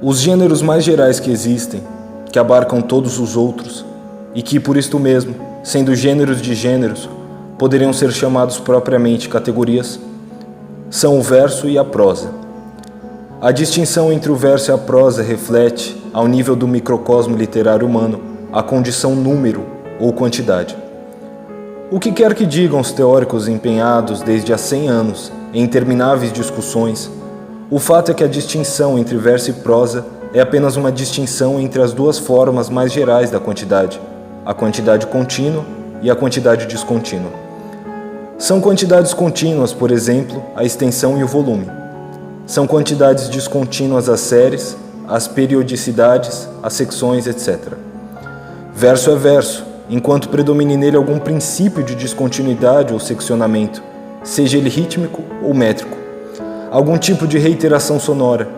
Os gêneros mais gerais que existem, que abarcam todos os outros, e que, por isto mesmo, sendo gêneros de gêneros, poderiam ser chamados propriamente categorias, são o verso e a prosa. A distinção entre o verso e a prosa reflete, ao nível do microcosmo literário humano, a condição número ou quantidade. O que quer que digam os teóricos empenhados desde há 100 anos em intermináveis discussões, o fato é que a distinção entre verso e prosa é apenas uma distinção entre as duas formas mais gerais da quantidade, a quantidade contínua e a quantidade descontínua. São quantidades contínuas, por exemplo, a extensão e o volume. São quantidades descontínuas as séries, as periodicidades, as secções, etc. Verso é verso, enquanto predomine nele algum princípio de descontinuidade ou seccionamento, seja ele rítmico ou métrico, algum tipo de reiteração sonora,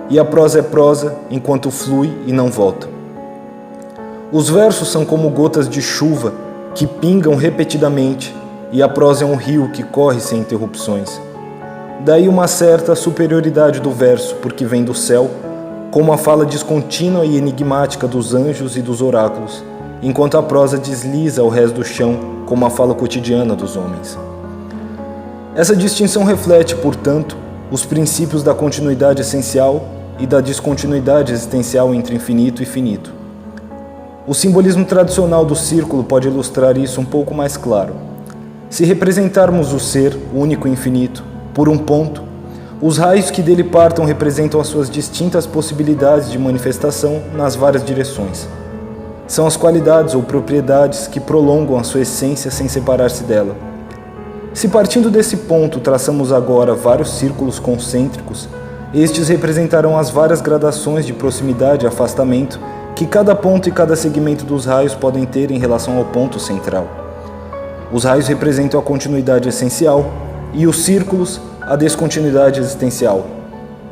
e a prosa é prosa enquanto flui e não volta. Os versos são como gotas de chuva que pingam repetidamente, e a prosa é um rio que corre sem interrupções. Daí uma certa superioridade do verso, porque vem do céu, como a fala descontínua e enigmática dos anjos e dos oráculos, enquanto a prosa desliza ao rés do chão, como a fala cotidiana dos homens. Essa distinção reflete, portanto, os princípios da continuidade essencial e da descontinuidade existencial entre infinito e finito. O simbolismo tradicional do círculo pode ilustrar isso um pouco mais claro. Se representarmos o ser, único e infinito, por um ponto, os raios que dele partam representam as suas distintas possibilidades de manifestação nas várias direções. São as qualidades ou propriedades que prolongam a sua essência sem separar-se dela. Se partindo desse ponto traçamos agora vários círculos concêntricos, estes representarão as várias gradações de proximidade e afastamento que cada ponto e cada segmento dos raios podem ter em relação ao ponto central. Os raios representam a continuidade essencial e os círculos a descontinuidade existencial.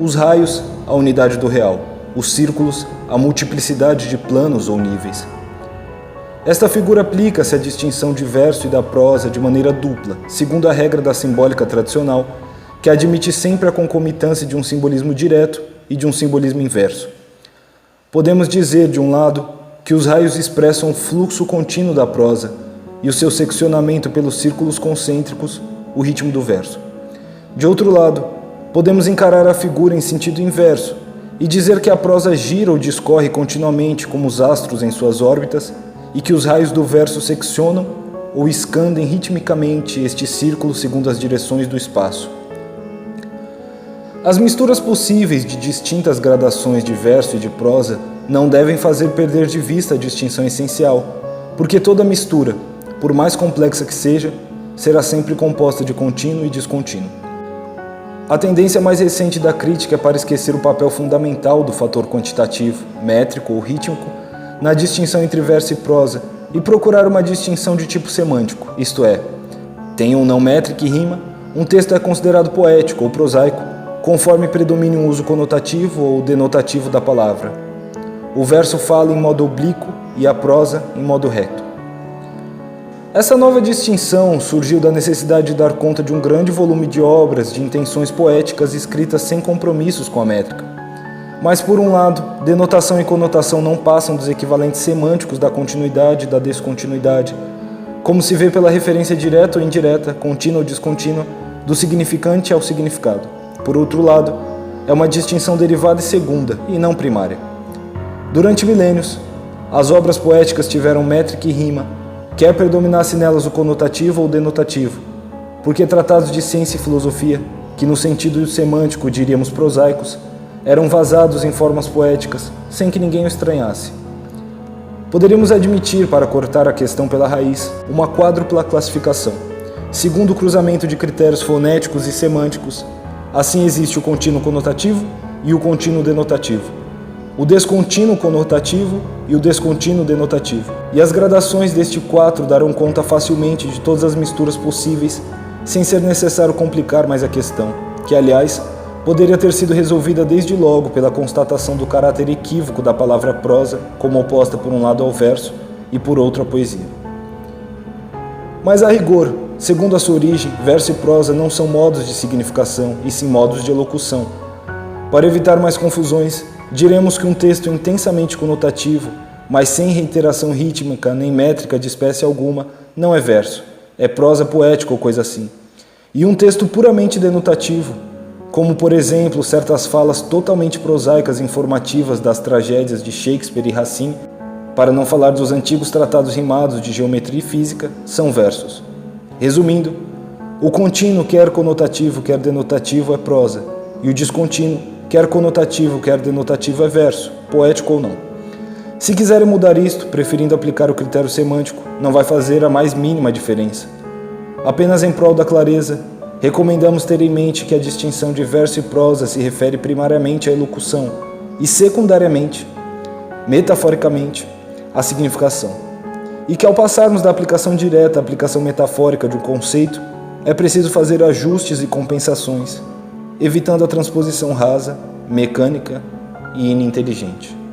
Os raios, a unidade do real. Os círculos, a multiplicidade de planos ou níveis. Esta figura aplica-se à distinção de verso e da prosa de maneira dupla, segundo a regra da simbólica tradicional, que admite sempre a concomitância de um simbolismo direto e de um simbolismo inverso. Podemos dizer, de um lado, que os raios expressam o fluxo contínuo da prosa e o seu seccionamento pelos círculos concêntricos, o ritmo do verso. De outro lado, podemos encarar a figura em sentido inverso e dizer que a prosa gira ou discorre continuamente como os astros em suas órbitas e que os raios do verso seccionam ou escandem ritmicamente este círculo segundo as direções do espaço. As misturas possíveis de distintas gradações de verso e de prosa não devem fazer perder de vista a distinção essencial, porque toda mistura, por mais complexa que seja, será sempre composta de contínuo e descontínuo. A tendência mais recente da crítica é para esquecer o papel fundamental do fator quantitativo, métrico ou rítmico, na distinção entre verso e prosa e procurar uma distinção de tipo semântico, isto é, tem um não métrico e rima, um texto é considerado poético ou prosaico, conforme predomine um uso conotativo ou denotativo da palavra. O verso fala em modo oblíquo e a prosa em modo reto. Essa nova distinção surgiu da necessidade de dar conta de um grande volume de obras de intenções poéticas escritas sem compromissos com a métrica. Mas, por um lado, denotação e conotação não passam dos equivalentes semânticos da continuidade e da descontinuidade, como se vê pela referência direta ou indireta, contínua ou descontínua, do significante ao significado. Por outro lado, é uma distinção derivada e segunda, e não primária. Durante milênios, as obras poéticas tiveram métrica e rima, quer predominasse nelas o conotativo ou o denotativo, porque tratados de ciência e filosofia, que no sentido semântico diríamos prosaicos, eram vazados em formas poéticas, sem que ninguém o estranhasse. Poderíamos admitir, para cortar a questão pela raiz, uma quádrupla classificação. Segundo o cruzamento de critérios fonéticos e semânticos, assim existe o contínuo conotativo e o contínuo denotativo, o descontínuo conotativo e o descontínuo denotativo. E as gradações deste quatro darão conta facilmente de todas as misturas possíveis, sem ser necessário complicar mais a questão, que, aliás, poderia ter sido resolvida desde logo pela constatação do caráter equívoco da palavra prosa, como oposta por um lado ao verso e por outro à poesia. Mas a rigor, segundo a sua origem, verso e prosa não são modos de significação, e sim modos de elocução. Para evitar mais confusões, diremos que um texto intensamente conotativo, mas sem reiteração rítmica nem métrica de espécie alguma, não é verso, é prosa poética ou coisa assim. E um texto puramente denotativo, como por exemplo certas falas totalmente prosaicas e informativas das tragédias de Shakespeare e Racine, para não falar dos antigos tratados rimados de geometria e física, são versos. Resumindo, o contínuo, quer conotativo, quer denotativo, é prosa, e o descontínuo, quer conotativo, quer denotativo, é verso, poético ou não. Se quiserem mudar isto, preferindo aplicar o critério semântico, não vai fazer a mais mínima diferença. Apenas em prol da clareza, recomendamos ter em mente que a distinção de verso e prosa se refere primariamente à elocução e secundariamente, metaforicamente, à significação. E que ao passarmos da aplicação direta à aplicação metafórica de um conceito, é preciso fazer ajustes e compensações, evitando a transposição rasa, mecânica e ininteligente.